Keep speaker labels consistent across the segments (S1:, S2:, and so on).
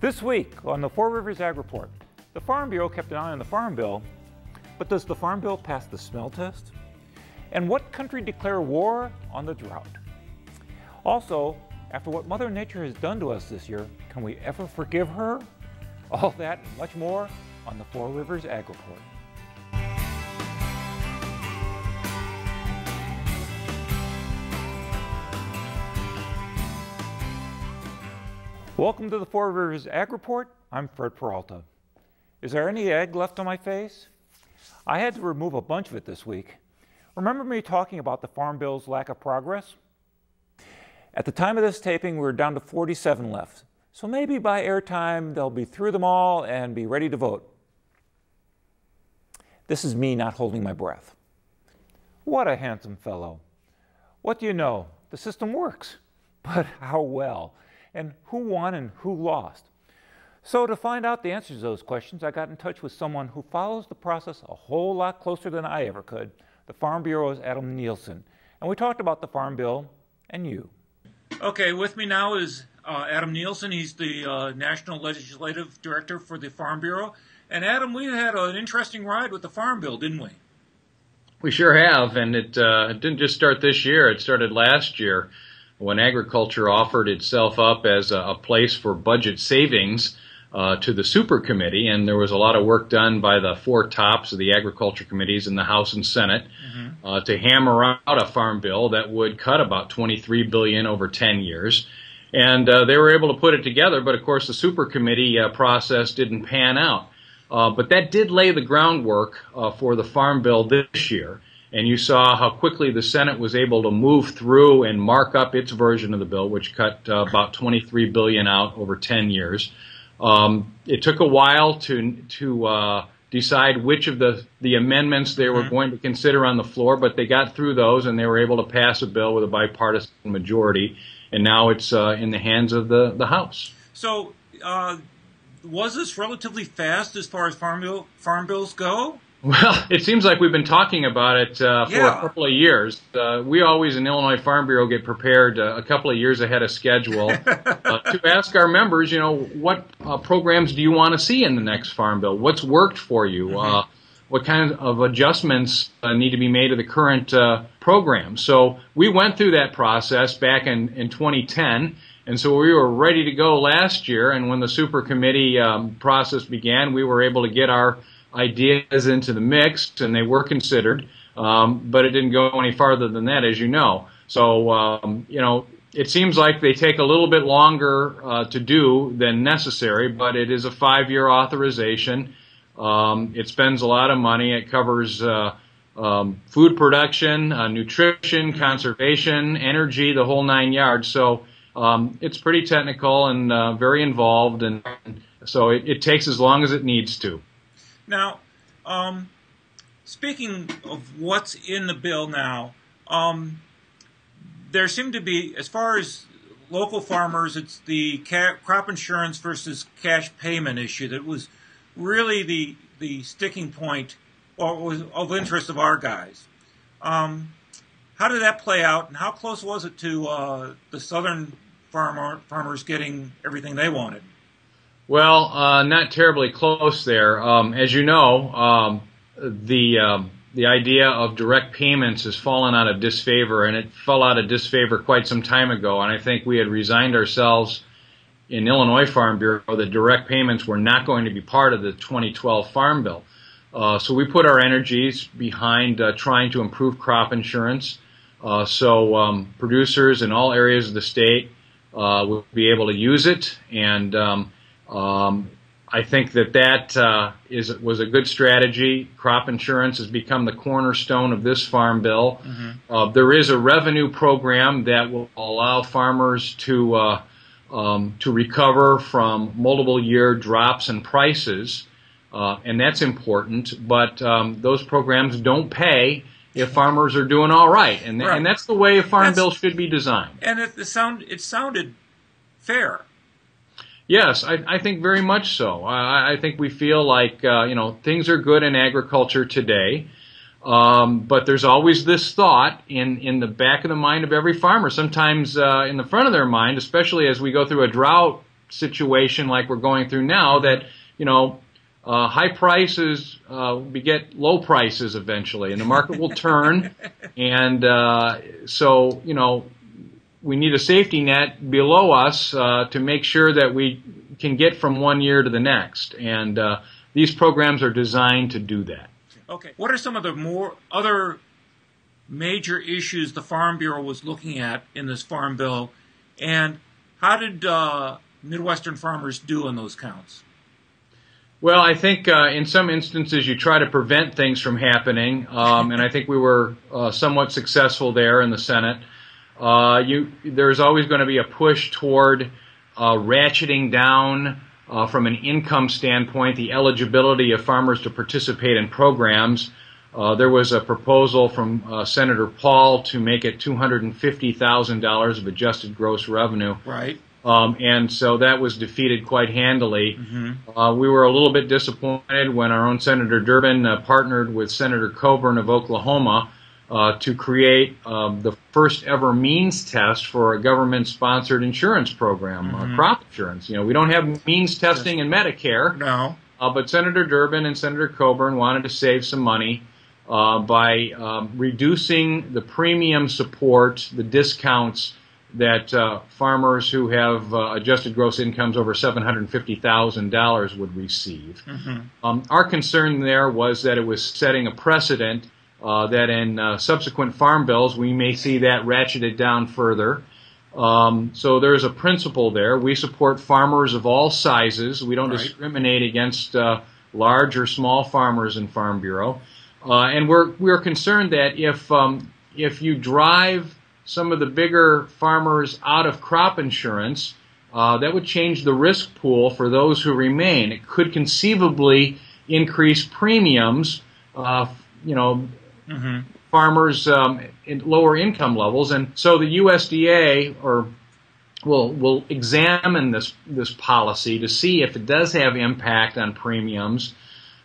S1: This week on the Four Rivers Ag Report, the Farm Bureau kept an eye on the Farm Bill, but does the Farm Bill pass the smell test? And what country declare war on the drought? Also, after what Mother Nature has done to us this year, can we ever forgive her? All that and much more on the Four Rivers Ag Report. Welcome to the Four Rivers Ag Report. I'm Fred Peralta. Is there any egg left on my face? I had to remove a bunch of it this week. Remember me talking about the Farm Bill's lack of progress? At the time of this taping, we're down to 47 left. So maybe by airtime, they'll be through them all and be ready to vote. This is me not holding my breath. What a handsome fellow. What do you know? The system works. But how well? And who won and who lost? So to find out the answers to those questions, I got in touch with someone who follows the process a whole lot closer than I ever could, the Farm Bureau's Adam Nielsen. And we talked about the Farm Bill and you. Okay, with me now is Adam Nielsen. He's the National Legislative Director for the Farm Bureau. And Adam, we had an interesting ride with the Farm Bill, didn't we?
S2: We sure have, and it didn't just start this year. It started last year when agriculture offered itself up as a place for budget savings to the Super Committee, and there was a lot of work done by the four tops of the agriculture committees in the House and Senate to hammer out a farm bill that would cut about $23 billion over 10 years. And they were able to put it together, but of course the Super Committee process didn't pan out. But that did lay the groundwork for the Farm Bill this year. And you saw how quickly the Senate was able to move through and mark up its version of the bill, which cut about $23 billion out over 10 years. It took a while to decide which of the amendments they were going to consider on the floor, but they got through those and they were able to pass a bill with a bipartisan majority. And now it's in the hands of the House.
S1: So was this relatively fast as far as farm bills go?
S2: Well, it seems like we've been talking about it for a couple of years. We always in Illinois Farm Bureau get prepared a couple of years ahead of schedule to ask our members, you know, what programs do you want to see in the next Farm Bill? What's worked for you? What kind of adjustments need to be made to the current program? So we went through that process back in 2010. And so we were ready to go last year. And when the Super Committee process began, we were able to get our ideas into the mix, and they were considered, but it didn't go any farther than that, as you know. So, you know, it seems like they take a little bit longer to do than necessary, but it is a 5-year authorization. It spends a lot of money. It covers food production, nutrition, conservation, energy, the whole 9 yards. So it's pretty technical and very involved, and so it takes as long as it needs to.
S1: Now, speaking of what's in the bill now, there seem to be, as far as local farmers, it's the crop insurance versus cash payment issue that was really the sticking point or was of interest of our guys. How did that play out, and how close was it to the southern farmers getting everything they wanted?
S2: Well, not terribly close there. As you know, the idea of direct payments has fallen out of disfavor, and it fell out of disfavor quite some time ago. And I think we had resigned ourselves in Illinois Farm Bureau that direct payments were not going to be part of the 2012 Farm Bill. So we put our energies behind trying to improve crop insurance, so producers in all areas of the state will be able to use it, and I think that was a good strategy. Crop insurance has become the cornerstone of this Farm Bill. There is a revenue program that will allow farmers to recover from multiple year drops in prices, and that's important. But those programs don't pay if farmers are doing all right, and that's the way a Farm Bill should be designed.
S1: And it sounded fair.
S2: Yes, I think very much so. I think we feel like, you know, things are good in agriculture today, but there's always this thought in the back of the mind of every farmer, sometimes in the front of their mind, especially as we go through a drought situation like we're going through now, that, you know, high prices beget low prices eventually, and the market will turn. And so, you know, we need a safety net below us to make sure that we can get from one year to the next. And these programs are designed to do that.
S3: Okay. What are some of the other major issues the Farm Bureau was looking at in this Farm Bill, and how did Midwestern farmers do on those counts?
S2: Well, I think in some instances you try to prevent things from happening, and I think we were somewhat successful there in the Senate. There's always going to be a push toward ratcheting down from an income standpoint the eligibility of farmers to participate in programs. There was a proposal from Senator Paul to make it $250,000 of adjusted gross revenue.
S3: Right.
S2: And so that was defeated quite handily. Mm-hmm. We were a little bit disappointed when our own Senator Durbin partnered with Senator Coburn of Oklahoma to create the first ever means test for a government-sponsored insurance program, crop insurance. You know, we don't have means testing in Medicare.
S3: No.
S2: But Senator Durbin and Senator Coburn wanted to save some money by reducing the premium support, the discounts that farmers who have adjusted gross incomes over $750,000 would receive. Mm-hmm. Our concern there was that it was setting a precedent that in subsequent farm bills we may see that ratcheted down further. So there's a principle there. We support farmers of all sizes. We don't discriminate against large or small farmers in Farm Bureau. And we're concerned that if you drive some of the bigger farmers out of crop insurance, that would change the risk pool for those who remain. It could conceivably increase premiums, farmers in lower income levels. And so the USDA will examine this policy to see if it does have impact on premiums,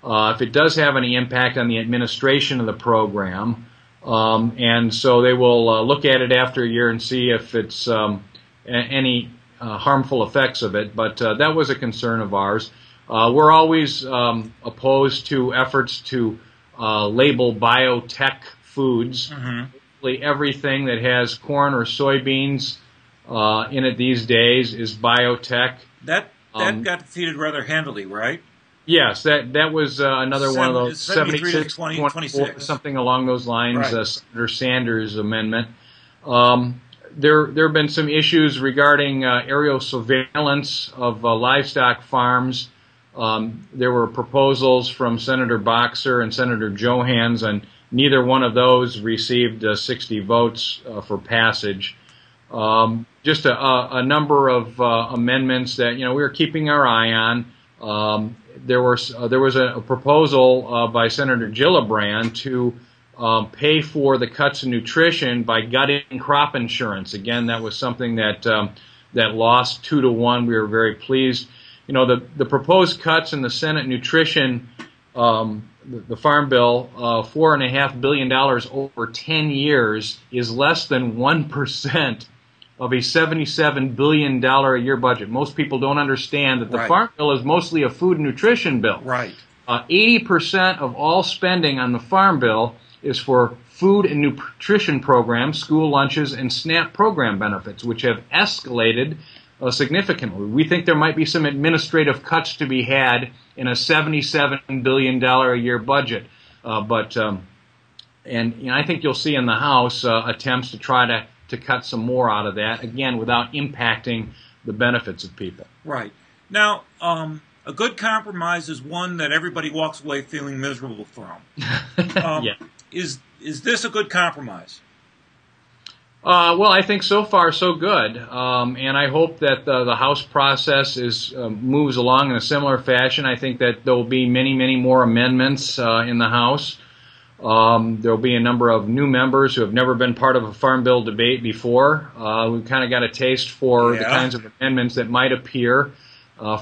S2: if it does have any impact on the administration of the program. And so they will look at it after a year and see if it's any harmful effects of it. But that was a concern of ours. We're always opposed to efforts to label biotech foods. Mm-hmm. Everything that has corn or soybeans in it these days is biotech.
S3: That got defeated rather handily, right?
S2: Yes, that was another one of those 76,
S3: 24,
S2: something along those lines, Senator Sanders' amendment. There have been some issues regarding aerial surveillance of livestock farms. There were proposals from Senator Boxer and Senator Johans, and neither one of those received 60 votes for passage. Just a number of amendments that we were keeping our eye on. There was a proposal by Senator Gillibrand to pay for the cuts in nutrition by gutting crop insurance. Again, that was something that lost 2-1. We were very pleased. The proposed cuts in the Senate nutrition, the Farm Bill, $4.5 billion over 10 years is less than 1% of a $77 billion a year budget. Most people don't understand that the Farm Bill is mostly a food and nutrition bill.
S3: Right.
S2: 80% of all spending on the Farm Bill is for food and nutrition programs, school lunches, and SNAP program benefits, which have escalated significantly. We think there might be some administrative cuts to be had in a $77 billion a year budget. And I think you'll see in the House attempts to try to cut some more out of that, again, without impacting the benefits of people.
S3: Right. Now, a good compromise is one that everybody walks away feeling miserable from.
S2: Yeah.
S3: Is this a good compromise?
S2: Well, I think so far so good, and I hope that the House process moves along in a similar fashion. I think that there will be many, many more amendments in the House. There will be a number of new members who have never been part of a Farm Bill debate before. We've kind of got a taste for the kinds of amendments that might appear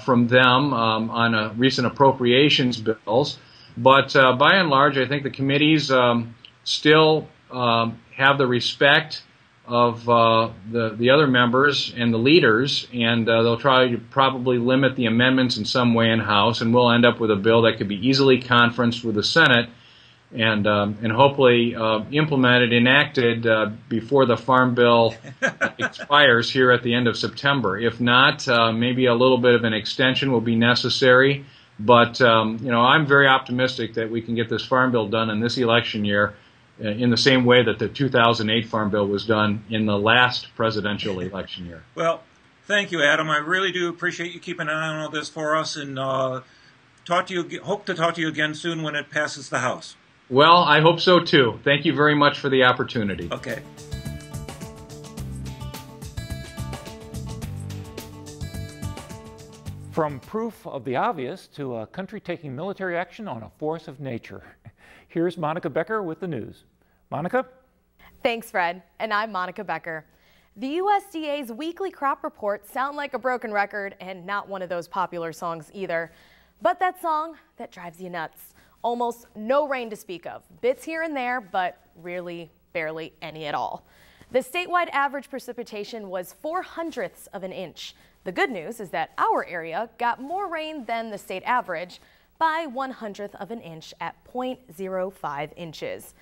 S2: from them on recent appropriations bills. But by and large, I think the committees still have the respect of the other members and the leaders, and they'll try to probably limit the amendments in some way in House, and we'll end up with a bill that could be easily conferenced with the Senate and hopefully implemented, enacted before the Farm Bill expires here at the end of September. If not, maybe a little bit of an extension will be necessary. But I'm very optimistic that we can get this Farm Bill done in this election year in the same way that the 2008 Farm Bill was done in the last presidential election year.
S3: Well, thank you, Adam. I really do appreciate you keeping an eye on all this for us, and hope to talk to you again soon when it passes the House.
S2: Well, I hope so too. Thank you very much for the opportunity.
S3: Okay.
S1: From proof of the obvious to a country taking military action on a force of nature. Here's Monica Becker with the news. Monica?
S4: Thanks, Fred. And I'm Monica Becker. The USDA's weekly crop reports sound like a broken record, and not one of those popular songs either. But that song that drives you nuts. Almost no rain to speak of. Bits here and there, but really barely any at all. The statewide average precipitation was 0.04 of an inch. The good news is that our area got more rain than the state average by 1/100th of an inch at 0.05 inches.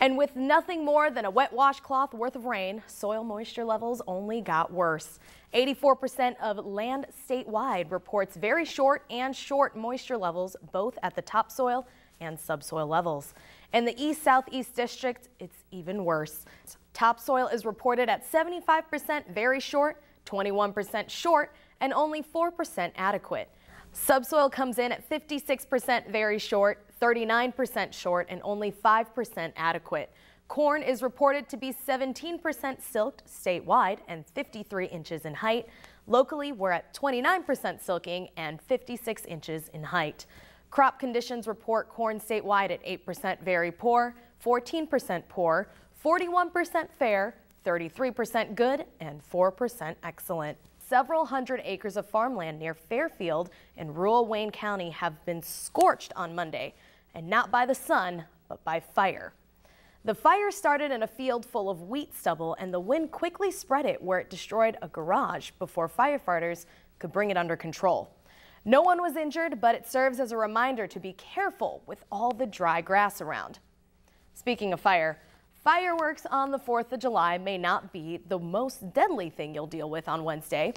S4: And with nothing more than a wet washcloth worth of rain, soil moisture levels only got worse. 84% of land statewide reports very short and short moisture levels, both at the topsoil and subsoil levels. In the East-Southeast district, it's even worse. Topsoil is reported at 75% very short, 21% short, and only 4% adequate. Subsoil comes in at 56% very short, 39% short, and only 5% adequate. Corn is reported to be 17% silked statewide and 53 inches in height. Locally, we're at 29% silking and 56 inches in height. Crop conditions report corn statewide at 8% very poor, 14% poor, 41% fair, 33% good, and 4% excellent. Several hundred acres of farmland near Fairfield in rural Wayne County have been scorched on Monday, and not by the sun, but by fire. The fire started in a field full of wheat stubble, and the wind quickly spread it where it destroyed a garage before firefighters could bring it under control. No one was injured, but it serves as a reminder to be careful with all the dry grass around. Speaking of fire, fireworks on the 4th of July may not be the most deadly thing you'll deal with on Wednesday.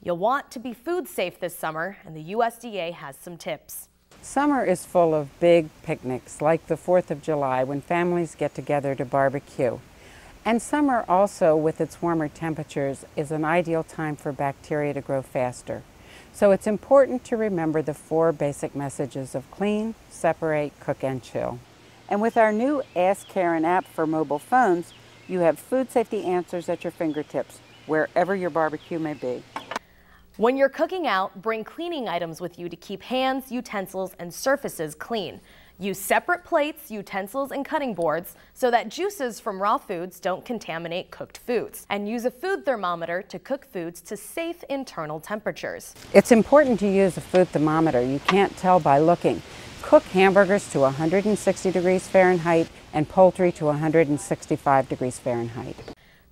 S4: You'll want to be food safe this summer, and the USDA has some tips.
S5: Summer is full of big picnics like the 4th of July when families get together to barbecue. And summer also, with its warmer temperatures, is an ideal time for bacteria to grow faster. So it's important to remember the 4 basic messages of clean, separate, cook, and chill. And with our new Ask Karen app for mobile phones, you have food safety answers at your fingertips, wherever your barbecue may be.
S4: When you're cooking out, bring cleaning items with you to keep hands, utensils, and surfaces clean. Use separate plates, utensils, and cutting boards so that juices from raw foods don't contaminate cooked foods. And use a food thermometer to cook foods to safe internal temperatures.
S5: It's important to use a food thermometer. You can't tell by looking. Cook hamburgers to 160 degrees Fahrenheit and poultry to 165 degrees Fahrenheit.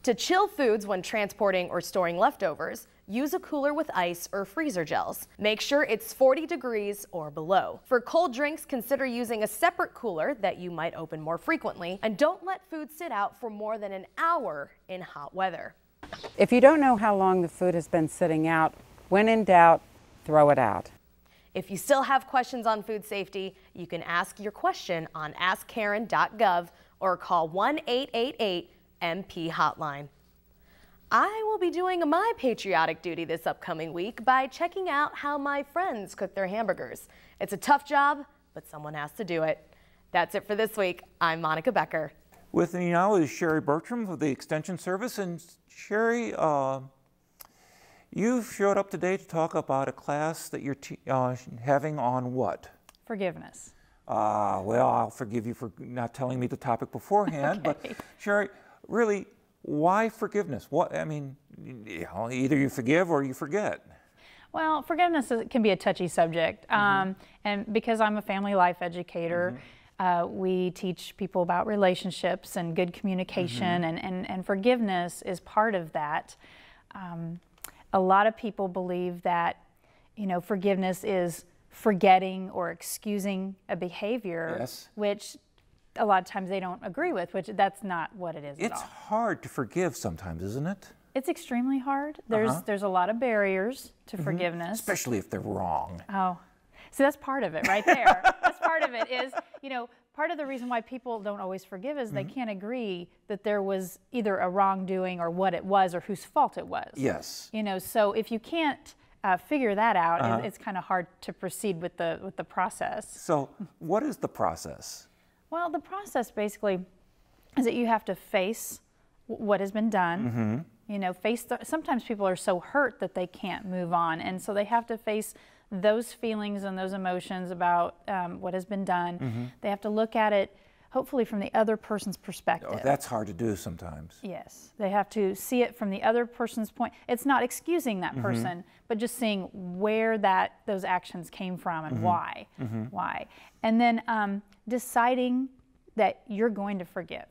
S4: To chill foods when transporting or storing leftovers, use a cooler with ice or freezer gels. Make sure it's 40 degrees or below. For cold drinks, consider using a separate cooler that you might open more frequently. And don't let food sit out for more than an hour in hot weather.
S5: If you don't know how long the food has been sitting out, when in doubt, throw it out.
S4: If you still have questions on food safety, you can ask your question on AskKaren.gov or call 1-888-MP hotline. I will be doing my patriotic duty this upcoming week by checking out how my friends cook their hamburgers. It's a tough job, but someone has to do it. That's it for this week. I'm Monica Becker.
S1: With me now is Sherry Bertram of the Extension Service. And Sherry, you showed up today to talk about a class that you're having on what?
S6: Forgiveness.
S1: Well, I'll forgive you for not telling me the topic beforehand. Okay. But Sherry, really, why forgiveness? What, I mean, either you forgive or you forget.
S6: Well, forgiveness can be a touchy subject. And because I'm a family life educator, We teach people about relationships and good communication, and forgiveness is part of that. A lot of people believe that, forgiveness is forgetting or excusing a behavior,
S1: Yes.
S6: which a lot of times they don't agree with, which that's not what it is at
S1: It's
S6: all.
S1: hard to forgive sometimes, isn't it?
S6: It's extremely hard. There's a lot of barriers to forgiveness.
S1: Especially if they're wrong.
S6: Oh, so that's part of it right there. That's part of it is, part of the reason why people don't always forgive is they can't agree that there was either a wrongdoing or what it was or whose fault it was.
S1: Yes.
S6: So if you can't figure that out, it's kind of hard to proceed with the process.
S1: So what is the process?
S6: Well, the process basically is that you have to face what has been done. Sometimes people are so hurt that they can't move on, and so they have to face those feelings and those emotions about what has been done. They have to look at it hopefully from the other person's perspective.
S1: Oh, that's hard to do sometimes.
S6: Yes, they have to see it from the other person's point. It's not excusing that person, but just seeing where those actions came from and why. Why. And then deciding that you're going to forgive.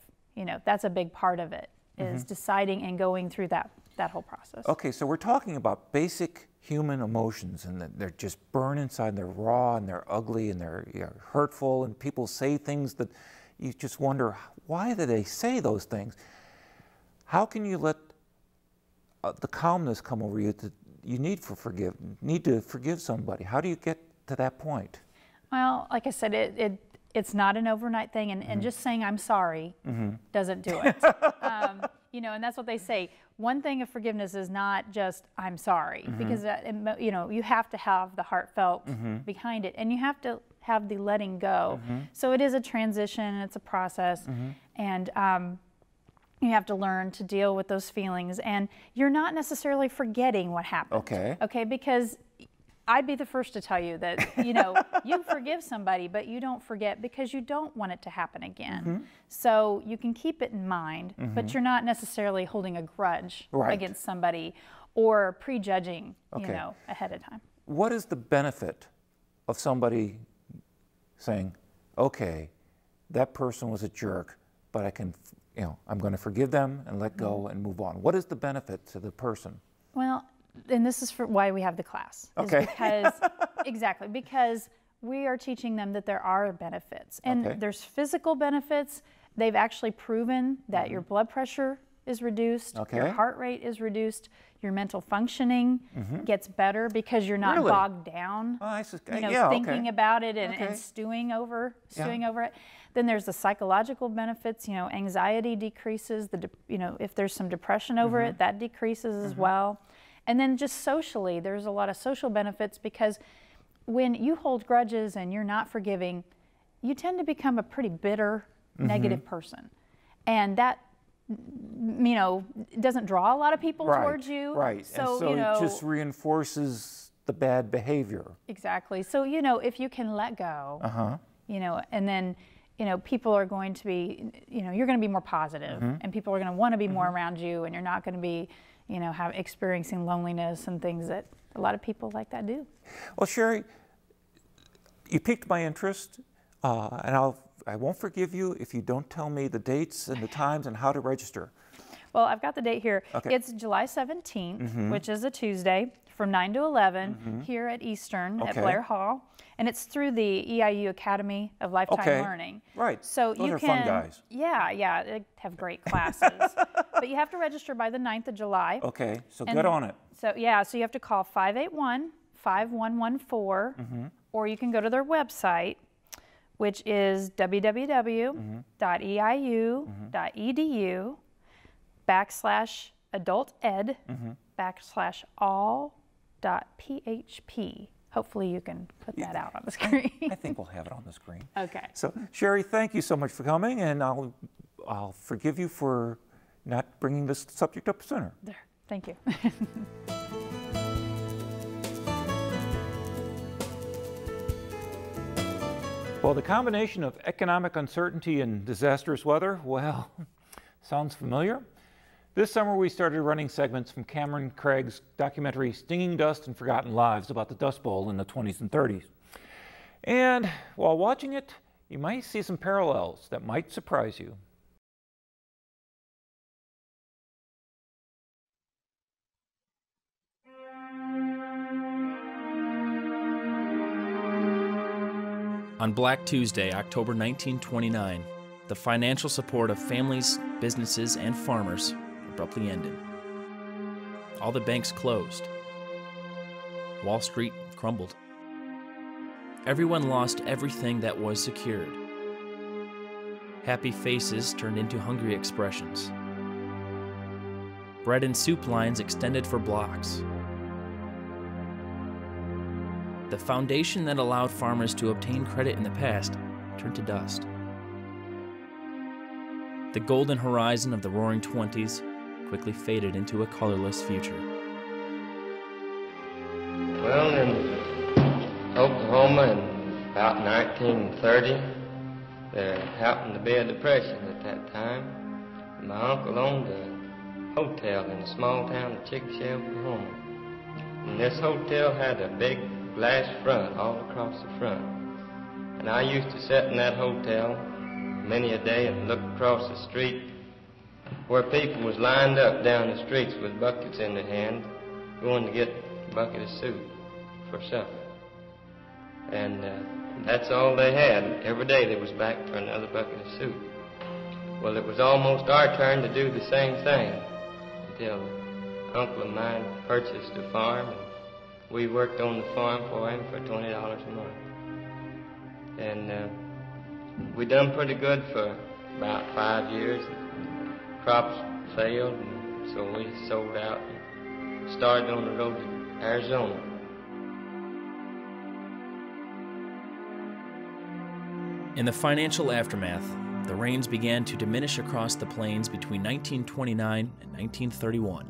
S6: That's a big part of it, is deciding and going through that whole process.
S1: Okay, so we're talking about basic human emotions, and they're just burn inside, and they're raw, and they're ugly, and they're hurtful, and people say things that you just wonder, why do they say those things? How can you let the calmness come over you that you need to forgive somebody? How do you get to that point?
S6: Well, like I said, it's not an overnight thing, and just saying I'm sorry doesn't do it. And that's what they say. One thing of forgiveness is not just I'm sorry, because you have to have the heartfelt behind it, and you have to have the letting go. So it is a transition, it's a process, and you have to learn to deal with those feelings, and you're not necessarily forgetting what happened. Okay, because I'd be the first to tell you that, you forgive somebody, but you don't forget because you don't want it to happen again. So you can keep it in mind, but you're not necessarily holding a grudge against somebody or prejudging, ahead of time.
S1: What is the benefit of somebody saying, okay, that person was a jerk, but I can, I'm going to forgive them and let go and move on? What is the benefit to the person?
S6: Well, and this is why we have the class.
S1: Okay.
S6: Exactly, because we are teaching them that there are benefits. And there's physical benefits. They've actually proven that your blood pressure is reduced, your heart rate is reduced, your mental functioning gets better because you're not bogged down, thinking about it and stewing over it. Then there's the psychological benefits. Anxiety decreases. If there's some depression over it, that decreases as well. And then just socially, there's a lot of social benefits, because when you hold grudges and you're not forgiving, you tend to become a pretty bitter, negative person. And that, doesn't draw a lot of people towards you.
S1: Right.
S6: So,
S1: and so it just reinforces the bad behavior.
S6: Exactly. So, if you can let go, and then, people are going to be, you're going to be more positive, and people are going to want to be more around you, and you're not going to be, experiencing loneliness and things that a lot of people like that do.
S1: Well, Sherry, you piqued my interest, and I won't forgive you if you don't tell me the dates and the times and how to register.
S6: Well, I've got the date here.
S1: Okay.
S6: It's July 17th, which is a Tuesday, from 9 to 11 here at Eastern at Blair Hall. And it's through the EIU Academy of Lifetime Learning.
S1: Right.
S6: So
S1: Those are fun guys.
S6: Yeah, they have great classes. But you have to register by the 9th of July.
S1: Okay, so get on it.
S6: So you have to call 581-5114, or you can go to their website, which is www.eiu.edu/adult-ed/all.php. Hopefully you can put that out on the screen.
S1: I think we'll have it on the screen.
S6: Okay.
S1: So, Sherry, thank you so much for coming, and I'll forgive you for not bringing this subject up sooner.
S6: There. Thank you.
S1: Well, the combination of economic uncertainty and disastrous weather, well, sounds familiar. This summer we started running segments from Cameron Craig's documentary Stinging Dust and Forgotten Lives about the Dust Bowl in the 20s and 30s. And while watching it, you might see some parallels that might surprise you.
S7: On Black Tuesday, October 1929, the financial support of families, businesses, and farmers abruptly ended. All the banks closed. Wall Street crumbled. Everyone lost everything that was secured. Happy faces turned into hungry expressions. Bread and soup lines extended for blocks. The foundation that allowed farmers to obtain credit in the past turned to dust. The golden horizon of the Roaring Twenties quickly faded into a colorless future.
S8: Well, in Oklahoma in about 1930, there happened to be a depression at that time. My uncle owned a hotel in a small town of Chickasha, Oklahoma. And this hotel had a big glass front all across the front. And I used to sit in that hotel many a day and look across the street where people was lined up down the streets with buckets in their hand going to get a bucket of soup for supper. And that's all they had. Every day they was back for another bucket of soup. Well, it was almost our turn to do the same thing until an uncle of mine purchased a farm. We worked on the farm for him for $20 a month. And we done pretty good for about 5 years. Crops failed, and so we sold out and started on the road to Arizona.
S7: In the financial aftermath, the rains began to diminish across the plains between 1929 and 1931,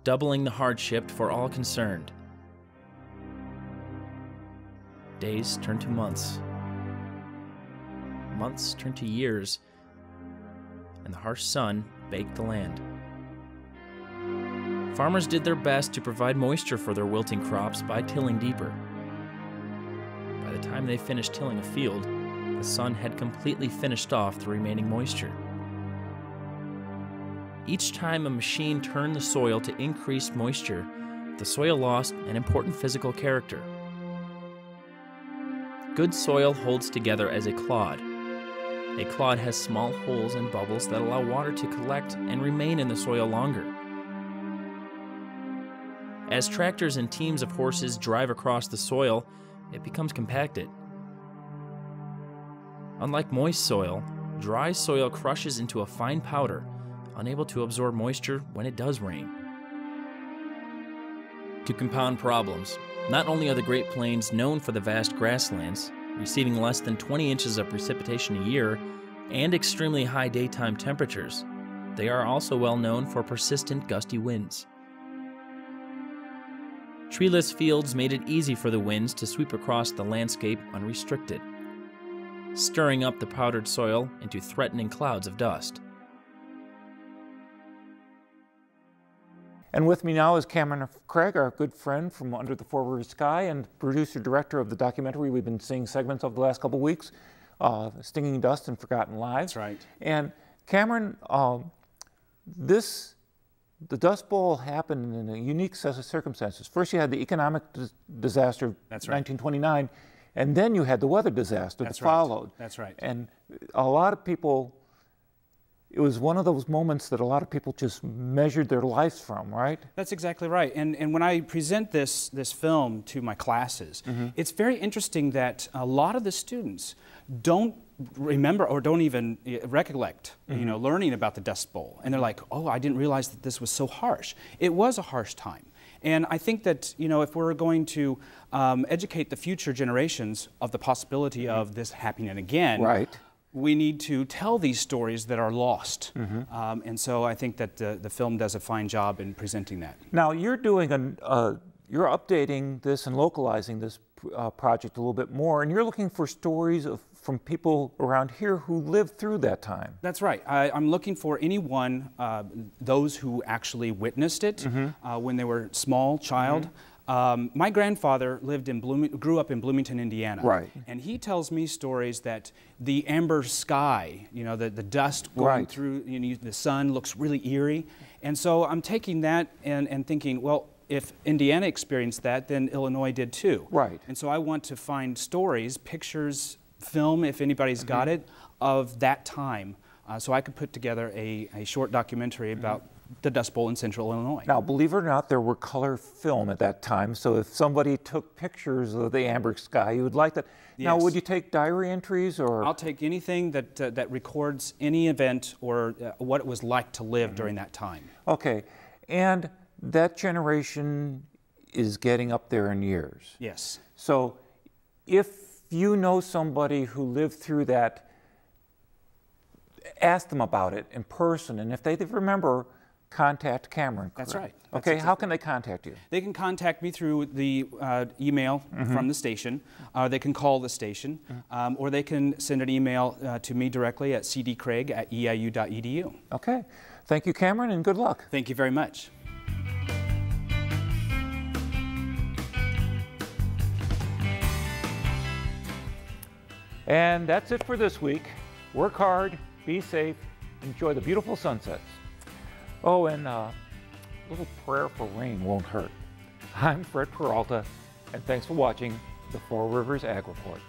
S7: doubling the hardship for all concerned. Days turned to months. Months turned to years, and the harsh sun baked the land. Farmers did their best to provide moisture for their wilting crops by tilling deeper. By the time they finished tilling a field, the sun had completely finished off the remaining moisture. Each time a machine turned the soil to increase moisture, the soil lost an important physical character. Good soil holds together as a clod. A clod has small holes and bubbles that allow water to collect and remain in the soil longer. As tractors and teams of horses drive across the soil, it becomes compacted. Unlike moist soil, dry soil crushes into a fine powder, unable to absorb moisture when it does rain. To compound problems, not only are the Great Plains known for the vast grasslands, receiving less than 20 inches of precipitation a year, and extremely high daytime temperatures, they are also well known for persistent gusty winds. Treeless fields made it easy for the winds to sweep across the landscape unrestricted, stirring up the powdered soil into threatening clouds of dust.
S1: And with me now is Cameron Craig, our good friend from Under the Forward Sky and producer-director of the documentary we've been seeing segments of the last couple of weeks, Stinging Dust and Forgotten Lives.
S9: That's right.
S1: And Cameron, the Dust Bowl happened in a unique set of circumstances. First you had the economic disaster of 1929, and then you had the weather disaster that followed.
S9: That's right.
S1: And a lot of people, it was one of those moments that a lot of people just measured their lives from, right?
S9: That's exactly right. And when I present this film to my classes, it's very interesting that a lot of the students don't remember or don't even recollect, learning about the Dust Bowl. And they're like, oh, I didn't realize that this was so harsh. It was a harsh time. And I think that, if we're going to educate the future generations of the possibility of this happening again, we need to tell these stories that are lost. And so I think that the film does a fine job in presenting that.
S1: Now, you're doing you're updating this and localizing this project a little bit more, and you're looking for stories from people around here who lived through that time.
S9: That's right. I'm looking for anyone, those who actually witnessed it when they were small child, My grandfather grew up in Bloomington, Indiana.
S1: Right.
S9: And he tells me stories that the amber sky, the dust going through, the sun looks really eerie. And so I'm taking that and thinking, well, if Indiana experienced that, then Illinois did too.
S1: Right.
S9: And so I want to find stories, pictures, film, if anybody's got it, of that time. So I could put together a short documentary about the Dust Bowl in central Illinois.
S1: Now, believe it or not, there were color film at that time, so if somebody took pictures of the amber sky, you would like that.
S9: Yes.
S1: Now, would you take diary entries or?
S9: I'll take anything that records any event or what it was like to live during that time.
S1: Okay, and that generation is getting up there in years.
S9: Yes.
S1: So if you know somebody who lived through that, ask them about it in person, and if they remember, contact Cameron.
S9: That's right.
S1: That's okay, how can they contact you?
S9: They can contact me through the email from the station. They can call the station, or they can send an email to me directly at cdcraig@eiu.edu.
S1: Okay. Thank you, Cameron, and good luck.
S9: Thank you very much.
S1: And that's it for this week. Work hard, be safe, enjoy the beautiful sunsets. Oh, and a little prayer for rain won't hurt. I'm Fred Peralta, and thanks for watching the Four Rivers Ag Report.